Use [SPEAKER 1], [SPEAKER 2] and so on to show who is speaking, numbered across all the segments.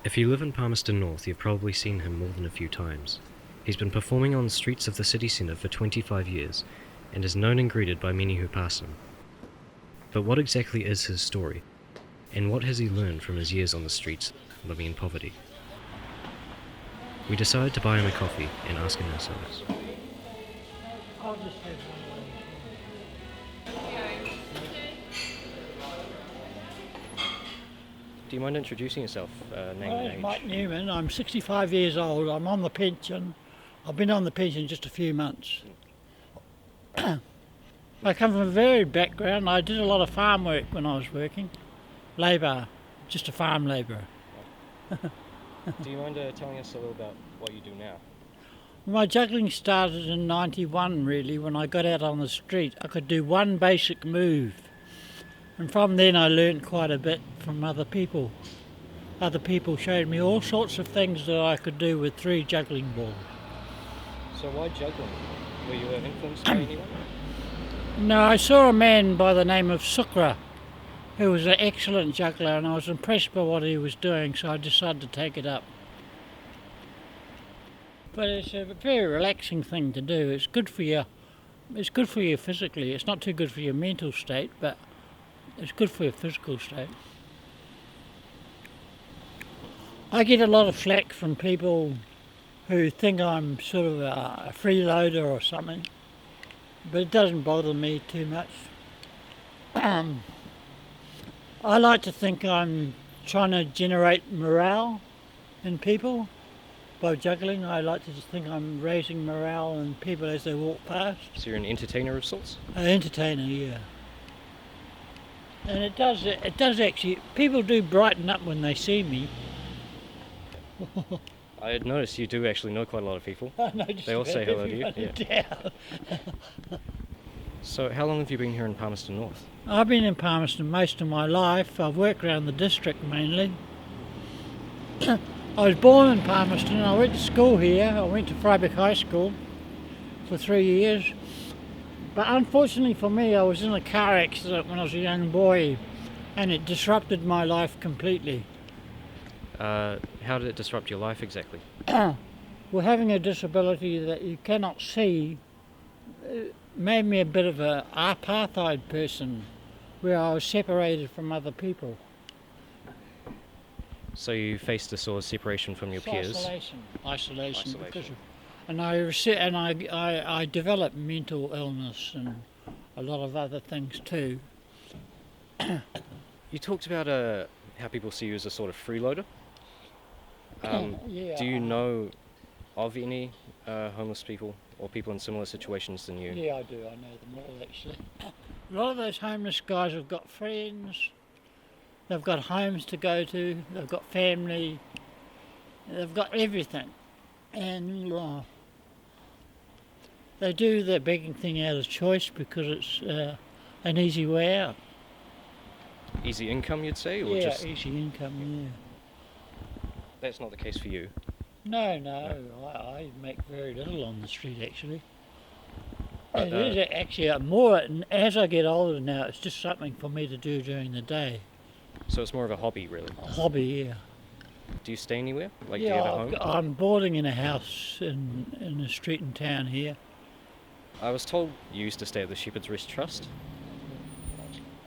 [SPEAKER 1] If you live in Palmerston North, you've probably seen him more than a few times. He's been performing on the streets of the city centre for 25 years, and is known and greeted by many who pass him. But what exactly is his story? And what has he learned from his years on the streets, living in poverty? We decided to buy him a coffee and ask him ourselves.
[SPEAKER 2] I'll just have one.
[SPEAKER 1] Do you mind introducing yourself, name
[SPEAKER 2] My
[SPEAKER 1] and
[SPEAKER 2] name's
[SPEAKER 1] age?
[SPEAKER 2] Mike Newman. I'm 65 years old. I'm on the pension. I've been on the pension just a few months. I come from a varied background. I did a lot of farm work when I was working. Labour, just a farm labourer.
[SPEAKER 1] Do you mind telling us a little about what you do now?
[SPEAKER 2] My juggling started in 91 really, when I got out on the street. I could do one basic move. And from then I learnt quite a bit from other people. Other people showed me all sorts of things that I could do with 3 juggling balls.
[SPEAKER 1] So why juggling? Were you influenced by anyone?
[SPEAKER 2] No, I saw a man by the name of Sukra, who was an excellent juggler, and I was impressed by what he was doing, so I decided to take it up. But it's a very relaxing thing to do. It's good for you. It's good for you physically. It's not too good for your mental state, but it's good for your physical state. I get a lot of flack from people who think I'm sort of a freeloader or something, but it doesn't bother me too much. I like to think I'm trying to generate morale in people by juggling. I like to just think I'm raising morale in people as they walk past.
[SPEAKER 1] So you're an entertainer of sorts?
[SPEAKER 2] An entertainer, yeah. And it does actually, people do brighten up when they see me.
[SPEAKER 1] I had noticed you do actually know quite a lot of people.
[SPEAKER 2] I know just
[SPEAKER 1] They all
[SPEAKER 2] about
[SPEAKER 1] say hello to you,
[SPEAKER 2] everyone in town.
[SPEAKER 1] So how long have you been here in Palmerston North?
[SPEAKER 2] I've been in Palmerston most of my life. I've worked around the district mainly. I was born in Palmerston. I went to school here. I went to Freiburg High School for 3 years. But unfortunately for me, I was in a car accident when I was a young boy, and it disrupted my life completely.
[SPEAKER 1] How did it disrupt your life exactly?
[SPEAKER 2] Well, having a disability that you cannot see made me a bit of an apartheid person, where I was separated from other people.
[SPEAKER 1] So you faced a sort of separation from your peers?
[SPEAKER 2] Isolation. Because and I developed mental illness and a lot of other things too.
[SPEAKER 1] You talked about how people see you as a sort of freeloader.
[SPEAKER 2] Yeah.
[SPEAKER 1] Do you know of any homeless people or people in similar situations than you?
[SPEAKER 2] Yeah, I do. I know them all actually. A lot of those homeless guys have got friends. They've got homes to go to. They've got family. They've got everything, and they do the begging thing out of choice because it's an easy way out.
[SPEAKER 1] Easy income, you'd say? Or
[SPEAKER 2] Yeah,
[SPEAKER 1] just...
[SPEAKER 2] easy income. Yeah.
[SPEAKER 1] That's not the case for you.
[SPEAKER 2] No, I make very little on the street actually.
[SPEAKER 1] But,
[SPEAKER 2] It is actually more, as I get older now, it's just something for me to do during the day.
[SPEAKER 1] So it's more of a hobby, really.
[SPEAKER 2] A hobby, yeah.
[SPEAKER 1] Do you stay anywhere? Like, do
[SPEAKER 2] Yeah,
[SPEAKER 1] you have a home?
[SPEAKER 2] I'm boarding in a house in a street in town here.
[SPEAKER 1] I was told you used to stay at the Shepherd's Rest Trust.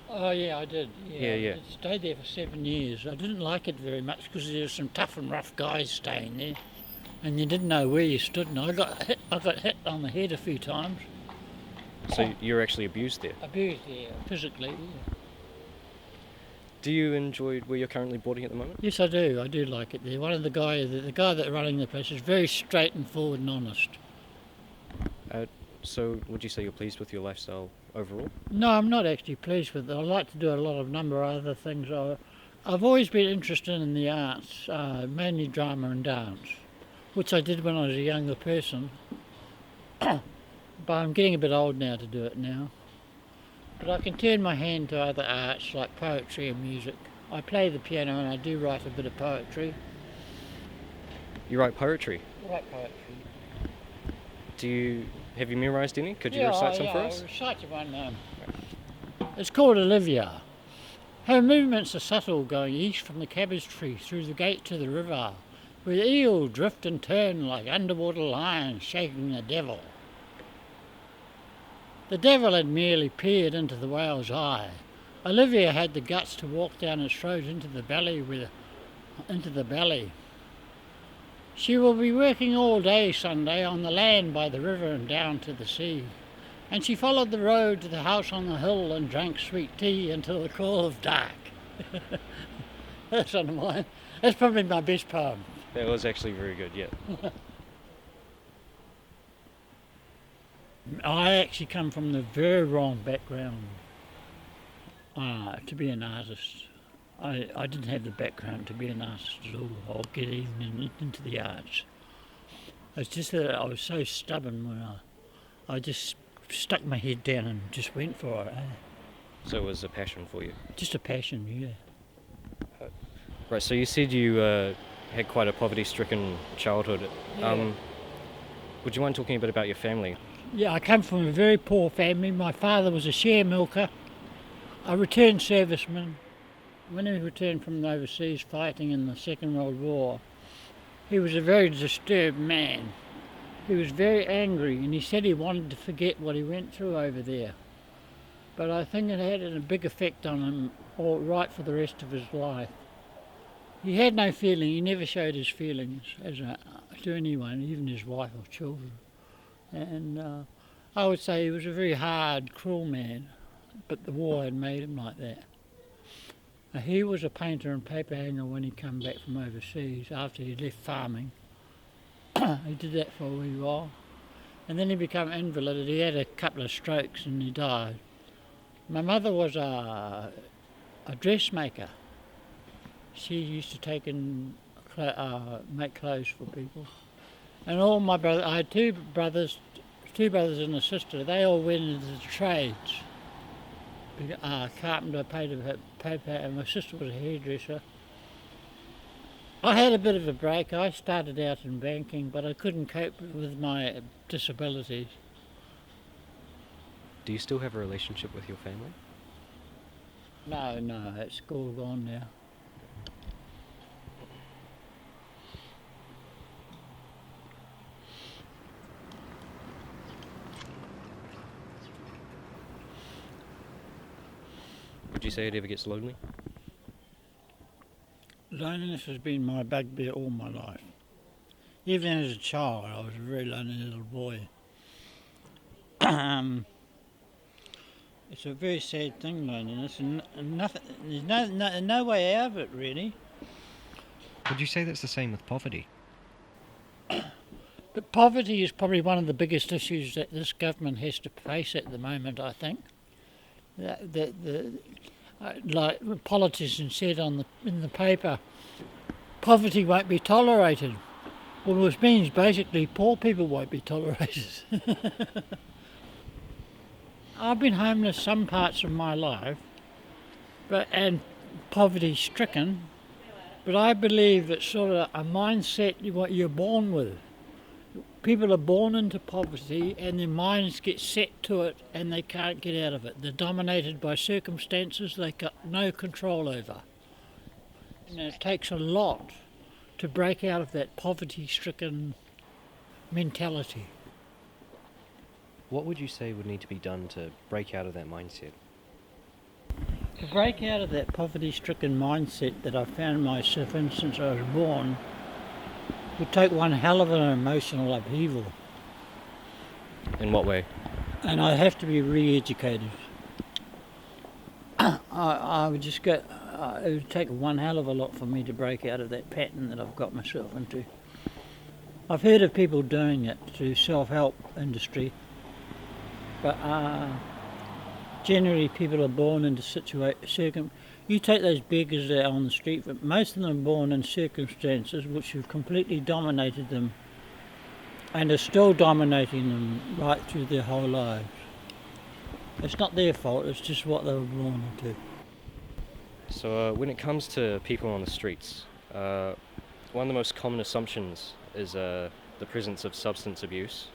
[SPEAKER 2] Oh yeah, I did.
[SPEAKER 1] Yeah.
[SPEAKER 2] I stayed there for 7 years. I didn't like it very much because there were some tough and rough guys staying there, and you didn't know where you stood. And I got hit on the head a few times.
[SPEAKER 1] So you're actually abused there.
[SPEAKER 2] Abused, yeah, physically. Yeah.
[SPEAKER 1] Do you enjoy where you're currently boarding at the moment?
[SPEAKER 2] Yes, I do. I do like it there. One of the guy that's running the place is very straight and forward and honest.
[SPEAKER 1] So would you say you're pleased with your lifestyle overall?
[SPEAKER 2] No, I'm not actually pleased with it. I like to do a lot of number of other things. I've always been interested in the arts, mainly drama and dance, which I did when I was a younger person. But I'm getting a bit old now to do it now. But I can turn my hand to other arts like poetry and music. I play the piano and I do write a bit of poetry.
[SPEAKER 1] You write poetry?
[SPEAKER 2] I write poetry.
[SPEAKER 1] Have you memorised any? Could you recite some for us?
[SPEAKER 2] I'll recite you one. It's called Olivia. Her movements are subtle, going east from the cabbage tree through the gate to the river, where the eel drift and turn like underwater lions shaking the devil. The devil had merely peered into the whale's eye. Olivia had the guts to walk down its throat into the belly. She will be working all day Sunday on the land by the river and down to the sea. And she followed the road to the house on the hill and drank sweet tea until the call of dark. That's one of mine. That's probably my best poem.
[SPEAKER 1] That was actually very good, yeah.
[SPEAKER 2] I actually come from the very wrong background to be an artist. I didn't have the background to be an artist at all, or get even into the arts. It's just that I was so stubborn when I just stuck my head down and just went for it.
[SPEAKER 1] So it was a passion for you?
[SPEAKER 2] Just a passion, yeah.
[SPEAKER 1] Right, so you said you had quite a poverty-stricken childhood.
[SPEAKER 2] Yeah.
[SPEAKER 1] Would you mind talking a bit about your family?
[SPEAKER 2] Yeah, I come from a very poor family. My father was a share milker, a returned serviceman. When he returned from overseas fighting in the Second World War, he was a very disturbed man. He was very angry and he said he wanted to forget what he went through over there. But I think it had a big effect on him all right for the rest of his life. He had no feeling, he never showed his feelings to anyone, even his wife or children. And I would say he was a very hard, cruel man, but the war had made him like that. He was a painter and paper hanger when he came back from overseas after he left farming. He did that for a wee while. And then he became invalided. He had a couple of strokes and he died. My mother was a dressmaker. She used to take and make clothes for people. And all my brothers, I had two brothers and a sister. They all went into the trades. Carpenter, paper, and my sister was a hairdresser. I had a bit of a break. I started out in banking, but I couldn't cope with my disabilities.
[SPEAKER 1] Do you still have a relationship with your family?
[SPEAKER 2] No, it's all gone now.
[SPEAKER 1] Would you say it ever gets lonely?
[SPEAKER 2] Loneliness has been my bugbear all my life. Even as a child, I was a very lonely little boy. It's a very sad thing, loneliness, and there's no way out of it, really.
[SPEAKER 1] Would you say that's the same with poverty?
[SPEAKER 2] But poverty is probably one of the biggest issues that this government has to face at the moment, I think. Like politicians said in the paper, poverty won't be tolerated. Well, which means basically poor people won't be tolerated. I've been homeless some parts of my life, and poverty-stricken, but I believe it's sort of a mindset what you're born with. People are born into poverty and their minds get set to it and they can't get out of it. They're dominated by circumstances they've got no control over. And it takes a lot to break out of that poverty-stricken mentality.
[SPEAKER 1] What would you say would need to be done to break out of that mindset?
[SPEAKER 2] To break out of that poverty-stricken mindset that I found myself in since I was born would take one hell of an emotional upheaval.
[SPEAKER 1] In what way?
[SPEAKER 2] And I'd have to be re-educated. I would just go, it would take one hell of a lot for me to break out of that pattern that I've got myself into. I've heard of people doing it through self-help industry, but generally people are born into you take those beggars out on the street, but most of them are born in circumstances which have completely dominated them and are still dominating them right through their whole lives. It's not their fault, it's just what they were born into.
[SPEAKER 1] So when it comes to people on the streets, one of the most common assumptions is the presence of substance abuse.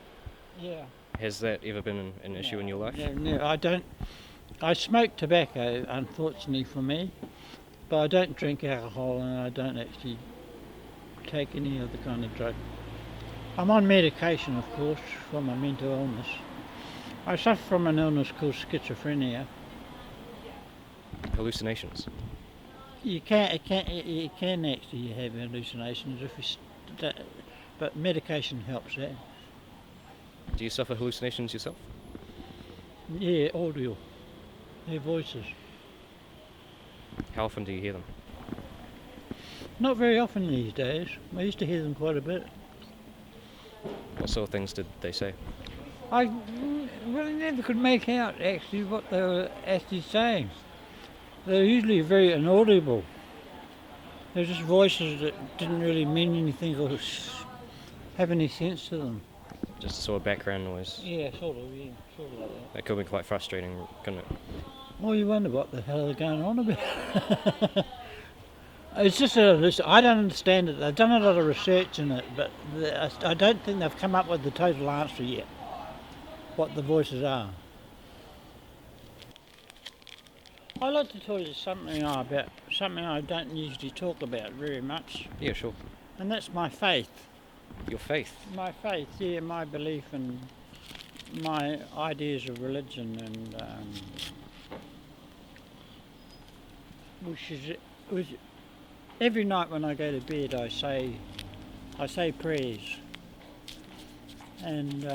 [SPEAKER 2] Yeah.
[SPEAKER 1] Has that ever been an issue in your life?
[SPEAKER 2] No, I don't. I smoke tobacco, unfortunately for me, but I don't drink alcohol and I don't actually take any other kind of drug. I'm on medication, of course, for my mental illness. I suffer from an illness called schizophrenia.
[SPEAKER 1] Hallucinations.
[SPEAKER 2] You can actually have hallucinations if but medication helps that.
[SPEAKER 1] Do you suffer hallucinations yourself?
[SPEAKER 2] Yeah, audio, their voices.
[SPEAKER 1] How often do you hear them?
[SPEAKER 2] Not very often these days. I used to hear them quite a bit.
[SPEAKER 1] What sort of things did they say?
[SPEAKER 2] I really never could make out actually what they were actually saying. They're usually very inaudible. They're just voices that didn't really mean anything or have any sense to them.
[SPEAKER 1] Just a sort of background noise.
[SPEAKER 2] Yeah, sort of like that.
[SPEAKER 1] That could be quite frustrating, couldn't it?
[SPEAKER 2] Well, you wonder what the hell they're going on about. It's just I don't understand it. They've done a lot of research in it, but I don't think they've come up with the total answer yet, what the voices are. I'd like to tell you something about something I don't usually talk about very much,
[SPEAKER 1] Yeah, sure.
[SPEAKER 2] and that's my faith.
[SPEAKER 1] Your faith.
[SPEAKER 2] My faith, yeah, my belief and my ideas of religion, and which every night when I go to bed, I say prayers, and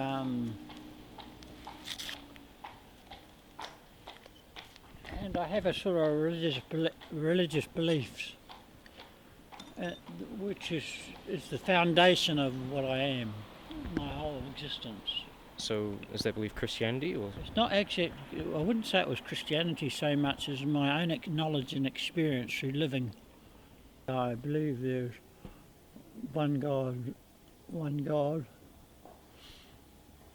[SPEAKER 2] I have a sort of religious beliefs, which is the foundation of what I am, my whole existence.
[SPEAKER 1] So, is that belief Christianity, or?
[SPEAKER 2] It's not actually, I wouldn't say it was Christianity so much as my own knowledge and experience through living. I believe there's one God,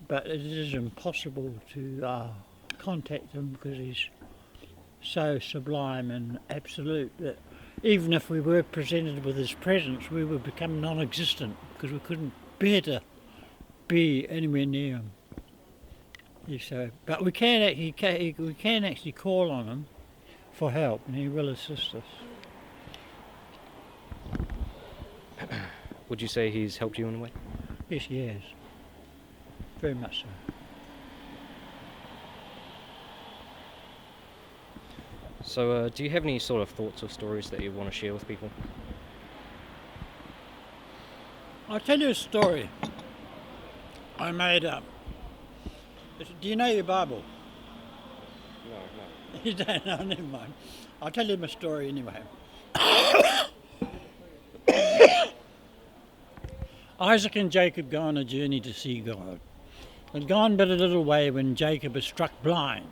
[SPEAKER 2] but it is impossible to contact him because he's so sublime and absolute that even if we were presented with his presence, we would become non-existent because we couldn't bear to be anywhere near him. So, but we can actually call on him for help, and he will assist us.
[SPEAKER 1] Would you say he's helped you in a way?
[SPEAKER 2] Yes, he has. Very much so.
[SPEAKER 1] So, do you have any sort of thoughts or stories that you want to share with people?
[SPEAKER 2] I'll tell you a story I made up. Do you know your Bible?
[SPEAKER 1] No.
[SPEAKER 2] You don't know, never mind. I'll tell you my story anyway. Isaac and Jacob go on a journey to see God. They'd gone but a little way when Jacob is struck blind.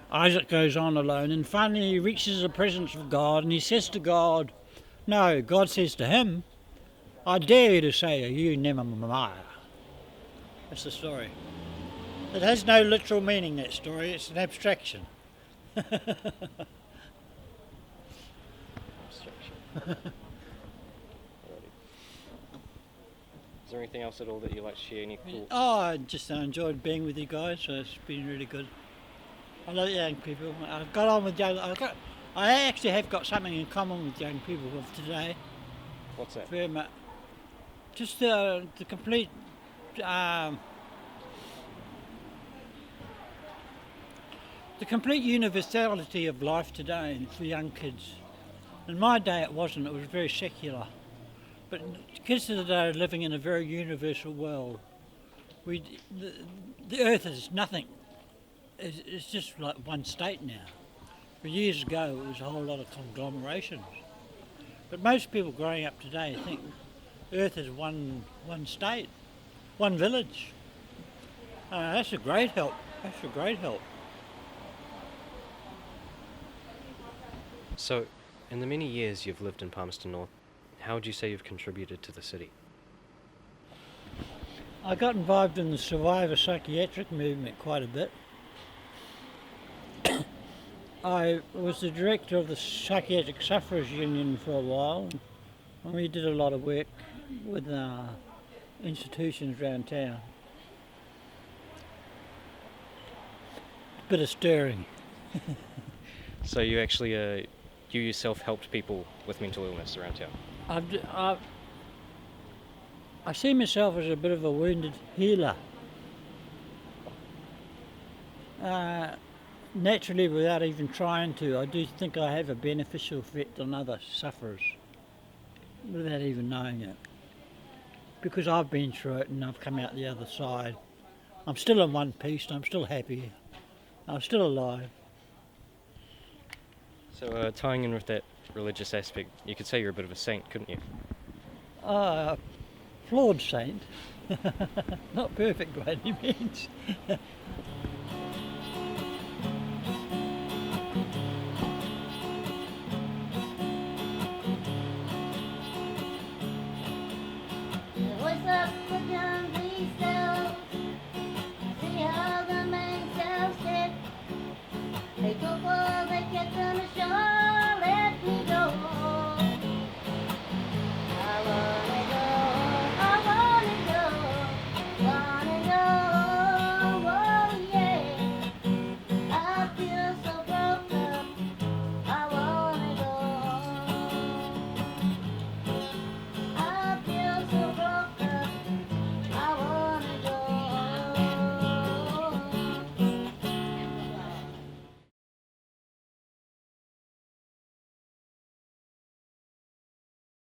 [SPEAKER 2] Isaac goes on alone and finally he reaches the presence of God and he says to God, no, God says to him, I dare you to say, are you Nehemiah? That's the story. It has no literal meaning, that story, it's an abstraction.
[SPEAKER 1] Abstraction. Is there anything else at all that you'd like to share? Any thoughts?
[SPEAKER 2] Oh, I just enjoyed being with you guys, so it's been really good. I love young people. I've got on with young. I actually have got something in common with young people of today.
[SPEAKER 1] What's that?
[SPEAKER 2] Very much. Just the complete. The complete universality of life today for young kids. In my day it wasn't, it was very secular. But kids of today are living in a very universal world. The earth is nothing. It's just like one state now. But years ago it was a whole lot of conglomerations. But most people growing up today think earth is one state, one village. That's a great help. That's a great help.
[SPEAKER 1] So, in the many years you've lived in Palmerston North, how would you say you've contributed to the city?
[SPEAKER 2] I got involved in the survivor psychiatric movement quite a bit. I was the director of the Psychiatric Sufferers Union for a while, and we did a lot of work with institutions around town. Bit of stirring.
[SPEAKER 1] So you actually, you yourself helped people with mental illness around town?
[SPEAKER 2] I see myself as a bit of a wounded healer. Naturally, without even trying to, I do think I have a beneficial effect on other sufferers, without even knowing it. Because I've been through it and I've come out the other side. I'm still in one piece, I'm still happy, I'm still alive.
[SPEAKER 1] So tying in with that religious aspect, you could say you're a bit of a saint, couldn't you?
[SPEAKER 2] Flawed saint, not perfect by any means.
[SPEAKER 3] What's up for John these cells? See how the main cells sit. They took all they kept on the shore.